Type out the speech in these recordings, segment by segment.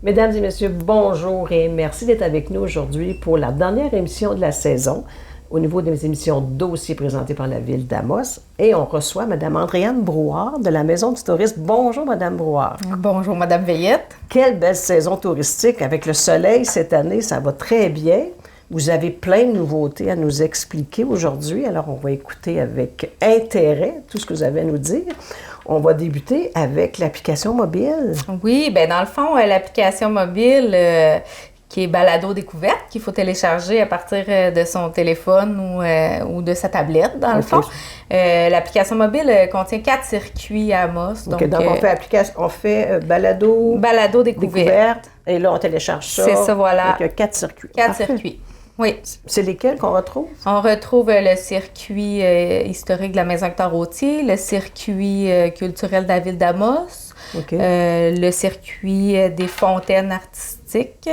Mesdames et messieurs, bonjour et merci d'être avec nous aujourd'hui pour la dernière émission de la saison au niveau des émissions dossiers présentées par la Ville d'Amos. Et on reçoit Mme Andréane Brouard de la Maison du tourisme. Bonjour, Mme Brouard. Bonjour, Mme Veillette. Quelle belle saison touristique. Avec le soleil cette année, ça va très bien. Vous avez plein de nouveautés à nous expliquer aujourd'hui. Alors, on va écouter avec intérêt tout ce que vous avez à nous dire. On va débuter avec l'application mobile. Oui, bien dans le fond, l'application mobile qui est Balado Découverte, qu'il faut télécharger à partir de son téléphone ou de sa tablette, dans le fond. L'application mobile contient 4 circuits à Amos. Donc on fait Balado Découverte. Et là, on télécharge ça. C'est ça, voilà. Donc, il y a 4 circuits. 4 circuits. Oui. C'est lesquels qu'on retrouve? On retrouve le circuit historique de la Maison Hector-Rotier, le circuit culturel de la Ville d'Amos, le circuit des fontaines artistiques.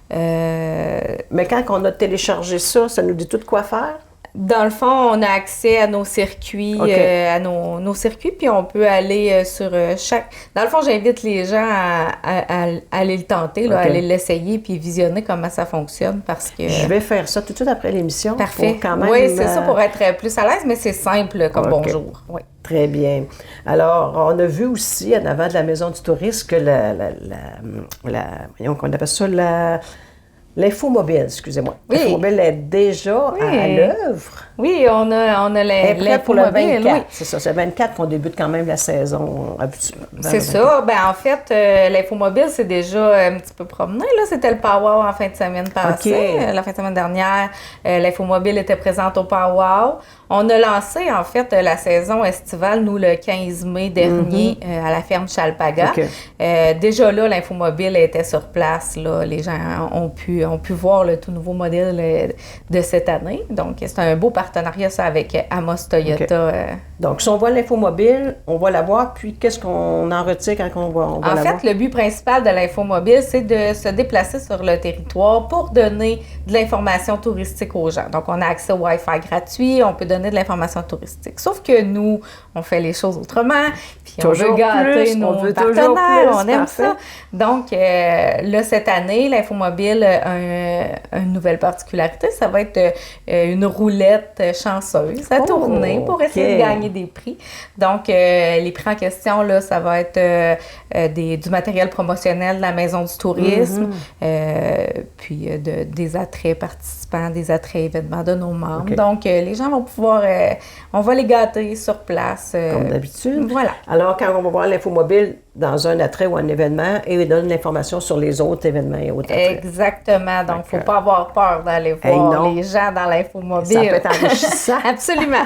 Mais quand on a téléchargé ça, ça nous dit tout quoi faire? Dans le fond, on a accès à nos circuits, à nos circuits, puis on peut aller sur chaque... Dans le fond, j'invite les gens à aller le tenter, à aller l'essayer, puis visionner comment ça fonctionne, parce que... Je vais faire ça tout de suite après l'émission. Parfait. Quand même, oui, c'est ça, pour être plus à l'aise, mais c'est simple comme bonjour. Oui. Très bien. Alors, on a vu aussi, en avant de la Maison du tourisme, que voyons qu'on appelle ça l'infomobile, excusez-moi. Oui. L'infomobile est déjà à l'œuvre. Oui, on a l'infomobile. Pour le 24, oui. c'est ça. C'est le 24 qu'on débute quand même la saison habituellement. C'est ça. Ben en fait, l'infomobile, c'est déjà un petit peu promené. Là, c'était le Powwow en fin de semaine passée. La fin de semaine dernière, l'infomobile était présente au Powwow. On a lancé, en fait, la saison estivale, nous, le 15 mai dernier, à la ferme Chalpaga. Déjà là, l'infomobile était sur place. Là. Les gens ont pu voir le tout nouveau modèle de cette année. Donc, c'est un beau partenariat, ça, avec Amos Toyota. Donc, si on voit l'infomobile, on va la voir, puis qu'est-ce qu'on en retire quand on va la voir? En fait, le but principal de l'infomobile, c'est de se déplacer sur le territoire pour donner de l'information touristique aux gens. Donc, on a accès au Wi-Fi gratuit, on peut donner de l'information touristique. Sauf que nous, on fait les choses autrement, puis on veut gâter nos partenaires, on aime ça. Donc, là, cette année, l'infomobile a une nouvelle particularité, ça va être une roulette chanceuse à tourner pour essayer de gagner des prix. Donc, les prix en question, là, ça va être du matériel promotionnel de la Maison du tourisme, puis des attraits participants, des attraits événements de nos membres. Donc, les gens vont pouvoir, on va les gâter sur place. Comme d'habitude. Voilà. Alors, quand on va voir l'infomobile dans un attrait ou un événement, il donne l'information sur les autres événements et autres attraits. Exactement. Donc, il ne faut pas avoir peur d'aller voir les gens dans l'infomobile. Ça peut être enrichissant. Absolument.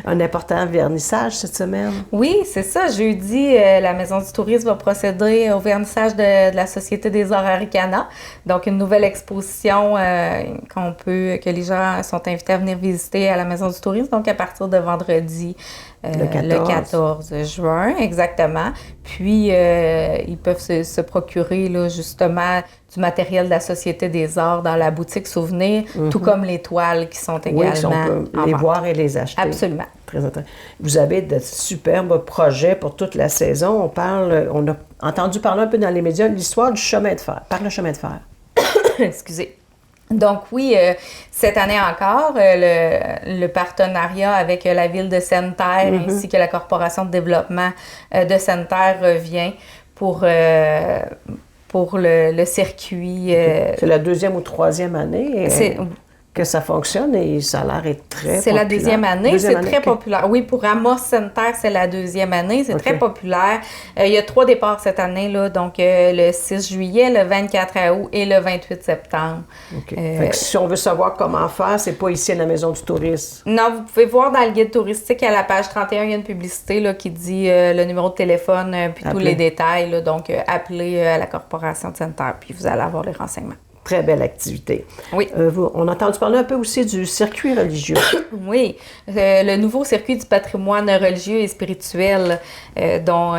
Un important vernissage cette semaine. Oui, c'est ça. Jeudi, la Maison du tourisme va procéder au vernissage de la Société des arts Aricana. Donc, une nouvelle exposition que les gens sont invités à venir visiter à la Maison du tourisme. Donc, à partir de vendredi, le 14 juin, exactement. Puis, ils peuvent se procurer, là, justement, du matériel de la Société des arts dans la boutique Souvenir, tout comme les toiles qui sont également on peut les voir et les acheter. Absolument. Très intéressant. Vous avez de superbes projets pour toute la saison. On a entendu parler un peu dans les médias de l'histoire du chemin de fer. Par le chemin de fer. Excusez. Donc oui, cette année encore, le partenariat avec la Ville de Sainte-Terre ainsi que la Corporation de développement de Sainte-Terre revient pour le circuit. C'est la 2e ou 3e année que ça fonctionne et ça a l'air très populaire. C'est la 2e année, c'est très populaire. Oui, pour Amos Sainte-Terre, c'est la 2e année, c'est très populaire. Il y a 3 départs cette année, là, donc le 6 juillet, le 24 août et le 28 septembre. Fait que si on veut savoir comment faire, c'est pas ici à la Maison du tourisme. Non, vous pouvez voir dans le guide touristique, à la page 31, il y a une publicité là, qui dit le numéro de téléphone puis tous les détails. Là, donc, appelez à la Corporation de Sainte-Terre, puis vous allez avoir les renseignements. Très belle activité. Oui. On a entendu parler un peu aussi du circuit religieux. Oui, le nouveau circuit du patrimoine religieux et spirituel dont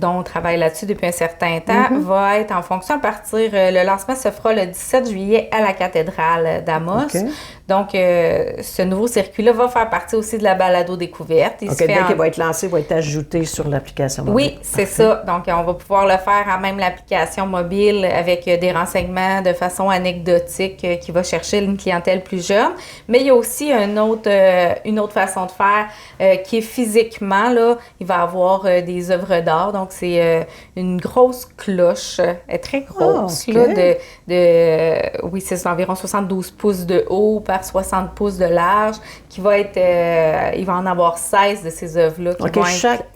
on travaille là-dessus depuis un certain temps va être en fonction à partir, le lancement se fera le 17 juillet à la cathédrale d'Amos. Okay. Donc, ce nouveau circuit-là va faire partie aussi de la balado-découverte. Dès qu'il va être lancé, il va être ajouté sur l'application mobile. Oui, c'est ça. Donc, on va pouvoir le faire à même l'application mobile avec des renseignements de façon anecdotique qui va chercher une clientèle plus jeune. Mais il y a aussi une autre façon de faire qui est physiquement, là, il va avoir des œuvres d'art. Donc, c'est une grosse cloche, très grosse, là, oui, c'est environ 72 pouces de haut par 60 pouces de large, qui va être, il va en avoir 16 de ces œuvres-là. Chaque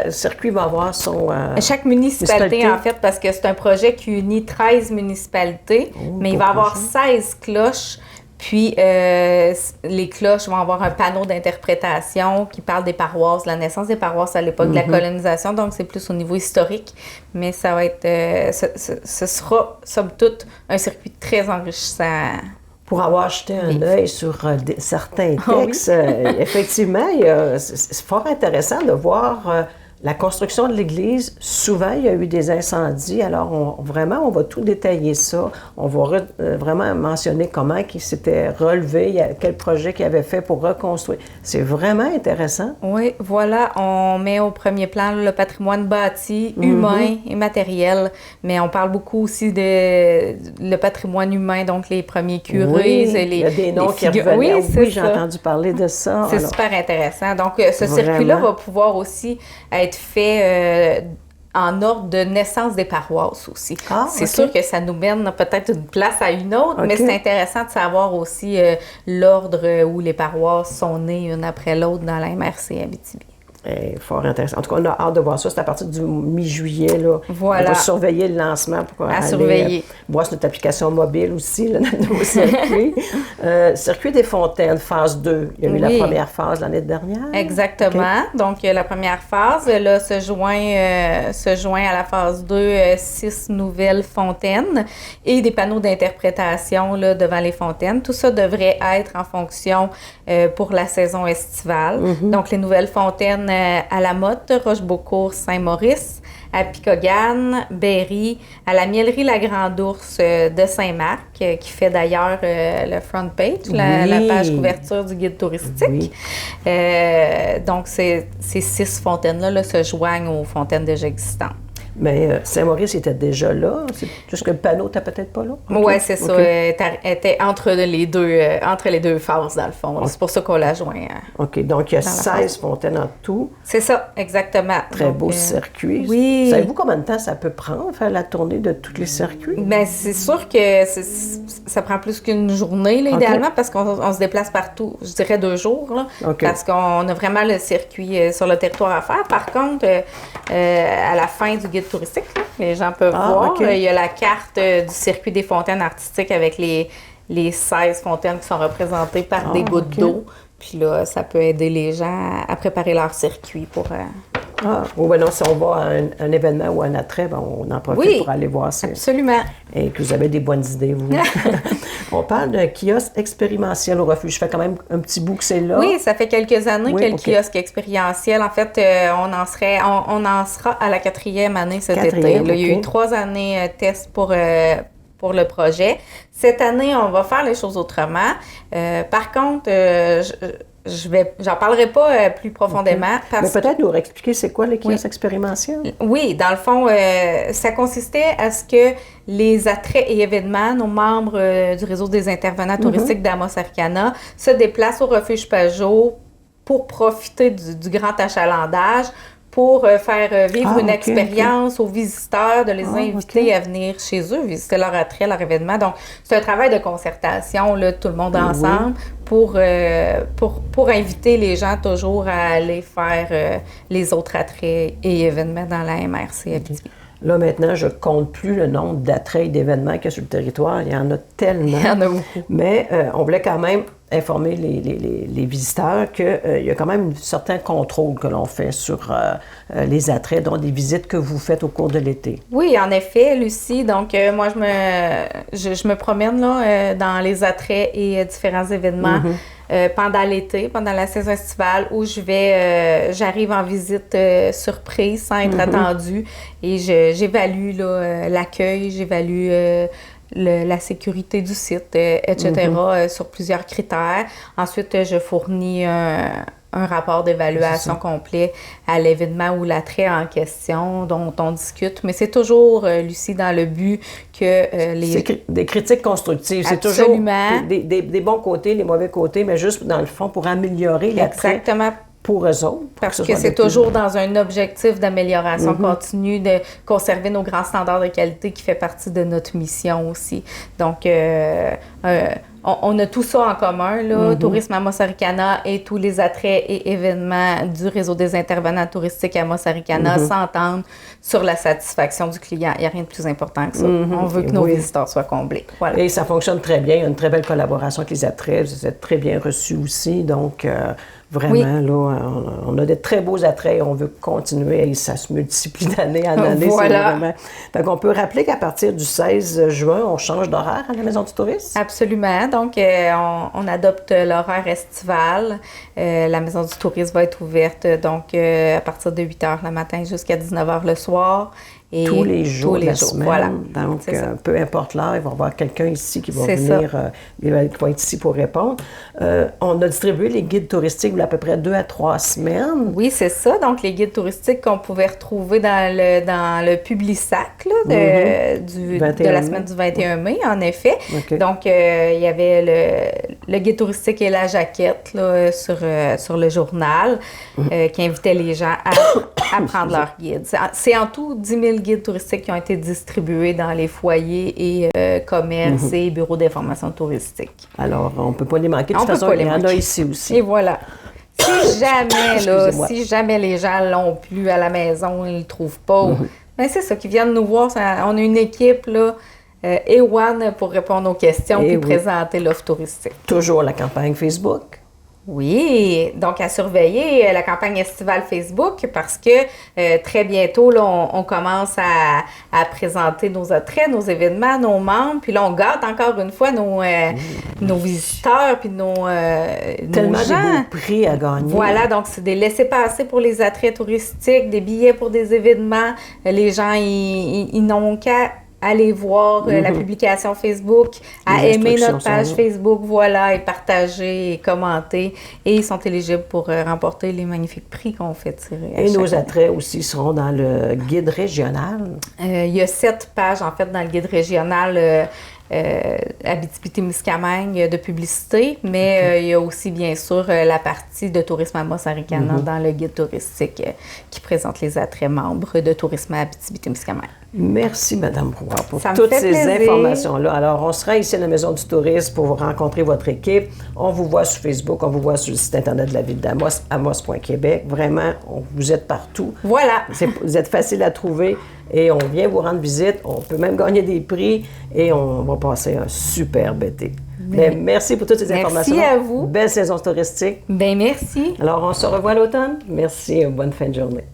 circuit va avoir son... Chaque municipalité, en fait, parce que c'est un projet qui unit 13 municipalités, mais il va avoir 16 cloches. Puis, les cloches vont avoir un panneau d'interprétation qui parle des paroisses, de la naissance des paroisses à l'époque de la colonisation. Donc, c'est plus au niveau historique. Mais ça va être... ce sera, somme toute, un circuit très enrichissant. Pour avoir jeté un œil sur certains textes, effectivement, c'est fort intéressant de voir la construction de l'Église. Souvent, il y a eu des incendies. Alors, on va tout détailler ça. On va vraiment mentionner comment il s'était relevé, quel projet qu'il avait fait pour reconstruire. C'est vraiment intéressant. Oui, voilà. On met au premier plan le patrimoine bâti, humain et matériel. Mais on parle beaucoup aussi de le patrimoine humain, donc les premiers curés. Il y a des noms qui revenaient. Oui, j'ai entendu parler de ça. C'est super intéressant. Donc, ce circuit-là va pouvoir aussi être fait en ordre de naissance des paroisses aussi. C'est sûr que ça nous mène peut-être d'une place à une autre, mais c'est intéressant de savoir aussi l'ordre où les paroisses sont nées une après l'autre dans la MRC Abitibi. Fort intéressant. En tout cas, on a hâte de voir ça. C'est à partir du mi-juillet. Là. Voilà. On va surveiller le lancement pour aller voir sur notre application mobile aussi, là, notre nouveau circuit. Circuit des Fontaines, phase 2. Il y a eu la première phase l'année dernière. Exactement. Donc, la première phase, là, se joint à la phase 2 6 nouvelles fontaines et des panneaux d'interprétation là, devant les fontaines. Tout ça devrait être en fonction pour la saison estivale. Donc, les nouvelles fontaines à la Motte, Rochebeaucourt, Saint-Maurice, à Picogan, Berry, à la Mielerie La Grande Ourse de Saint-Marc, qui fait d'ailleurs le front page, la page couverture du guide touristique. Donc, ces 6 fontaines-là là, se joignent aux fontaines déjà existantes. Mais Saint-Maurice était déjà là. C'est juste que le panneau n'était peut-être pas là. Oui, c'est ça. Elle était entre les deux phases, dans le fond. C'est pour ça qu'on l'a joint. OK. Donc, il y a 16 fontaines en tout. C'est ça, exactement. Très beau circuit. Oui. Savez-vous combien de temps ça peut prendre, faire la tournée de tous les circuits? Bien, c'est sûr que ça prend plus qu'une journée, là, idéalement, parce qu'on se déplace partout, je dirais 2 jours, là, parce qu'on a vraiment le circuit sur le territoire à faire. Par contre, à la fin du guide touristique, là, les gens peuvent voir. Il y a la carte du circuit des fontaines artistiques avec les 16 fontaines qui sont représentées par des gouttes d'eau. Puis là, ça peut aider les gens à préparer leur circuit pour... non, si on va à un événement ou un attrait, on en profite pour aller voir ça. Absolument. Et que vous avez des bonnes idées, vous. On parle d'un kiosque expérientiel au refuge. Ça fait quand même un petit bout que c'est là. Oui, ça fait quelques années que le kiosque expérientiel, en fait, on en sera à la 4e année cet été. Là, il y a eu 3 années test pour le projet. Cette année, on va faire les choses autrement. Par contre, j'en parlerai pas plus profondément. Mais peut-être nous expliquer c'est quoi le kiosque expérientiel? Oui, dans le fond, ça consistait à ce que les attraits et événements, nos membres du réseau des intervenants touristiques d'Amos Arcana se déplacent au refuge Pajot pour profiter du grand achalandage, pour faire vivre une expérience aux visiteurs, de les inviter à venir chez eux, visiter leur attrait, leur événement. Donc, c'est un travail de concertation, là, tout le monde ensemble, pour inviter les gens toujours à aller faire les autres attraits et événements dans la MRC Abitibi. Là, maintenant, je ne compte plus le nombre d'attraits et d'événements qu'il y a sur le territoire. Il y en a tellement. Il y en a beaucoup. Mais on voulait quand même informer les visiteurs qu'il y a quand même un certain contrôle que l'on fait sur les attraits, dont des visites que vous faites au cours de l'été. Oui, en effet, Lucie. Donc, moi, je me promène là, dans les attraits et différents événements pendant l'été, pendant la saison estivale, où j'arrive en visite surprise, sans être attendue, et j'évalue là, l'accueil, j'évalue la sécurité du site, etc., sur plusieurs critères. Ensuite, je fournis un rapport d'évaluation complet à l'événement ou l'attrait en question dont on discute. Mais c'est toujours, Lucie, dans le but que C'est des critiques constructives. Absolument. C'est toujours des bons côtés, les mauvais côtés, mais juste, dans le fond, pour améliorer l'attrait. Exactement. Pour eux autres. Parce que c'est toujours dans un objectif d'amélioration continue, de conserver nos grands standards de qualité qui fait partie de notre mission aussi. Donc, on a tout ça en commun, là, Tourisme Amos-Aricana et tous les attraits et événements du réseau des intervenants touristiques Amos-Aricana s'entendent sur la satisfaction du client. Il n'y a rien de plus important que ça. On veut que nos visiteurs soient comblés. Voilà. Et ça fonctionne très bien. Il y a une très belle collaboration avec les attraits. Vous êtes très bien reçus aussi. Donc, vraiment, là, on a de très beaux attraits. On veut continuer et ça se multiplie d'année en année. Voilà. Fait qu'on peut rappeler qu'à partir du 16 juin, on change d'horaire à la Maison du Tourisme. Absolument. Donc, on adopte l'horaire estival. La Maison du Tourisme va être ouverte donc à partir de 8 h le matin jusqu'à 19 h le soir. Et tous les jours tous les de la jours. semaine. Voilà. Donc, peu importe l'heure, il va y avoir quelqu'un ici qui va C'est venir, qui va être ici pour répondre. On a distribué les guides touristiques il y a à peu près 2 à 3 semaines. Oui, c'est ça. Donc, les guides touristiques qu'on pouvait retrouver dans le Publisac là, de la semaine du 21 mai, en effet. Okay. Donc, il y avait le guide touristique et la jaquette là, sur le journal qui invitait les gens à prendre leur guide. C'est en tout 10 000 guides touristiques qui ont été distribués dans les foyers et commerces et bureaux d'information touristique. Alors, on ne peut pas les manquer. De toute façon, il y en a ici aussi. Et voilà. Si jamais les gens l'ont plus à la maison, ils ne le trouvent pas, ben c'est ça, qu'ils viennent nous voir. On a une équipe, là, A1 pour répondre aux questions et présenter l'offre touristique. Toujours la campagne Facebook. Oui, donc à surveiller la campagne estivale Facebook parce que très bientôt, là, on commence à présenter nos attraits, nos événements, nos membres. Puis là, on gâte encore une fois nos visiteurs puis nos Tellement gens. de beaux prix à gagner. Voilà, donc c'est des laissez-passer pour les attraits touristiques, des billets pour des événements. Les gens, ils n'ont qu'à aller voir la publication Facebook, à aimer notre page Facebook, voilà, et partager et commenter. Et ils sont éligibles pour remporter les magnifiques prix qu'on fait tirer. Et nos attraits aussi seront dans le guide régional. Il y a 7 pages, en fait, dans le guide régional Abitibi-Témiscamingue de publicité, mais il y a aussi, bien sûr, la partie de Tourisme Amos-Aricana dans le guide touristique qui présente les attraits membres de Tourisme Abitibi-Témiscamingue. Merci, Mme Brouard, pour toutes ces informations-là. Alors, on sera ici à la Maison du Tourisme pour vous rencontrer votre équipe. On vous voit sur Facebook, on vous voit sur le site Internet de la Ville d'Amos, amos.québec. Vraiment, vous êtes partout. Voilà. Vous êtes facile à trouver et on vient vous rendre visite. On peut même gagner des prix et on va passer un superbe été. Bien, merci pour toutes ces informations. Merci à vous. Belle saison touristique. Bien, merci. Alors, on se revoit à l'automne. Merci et bonne fin de journée.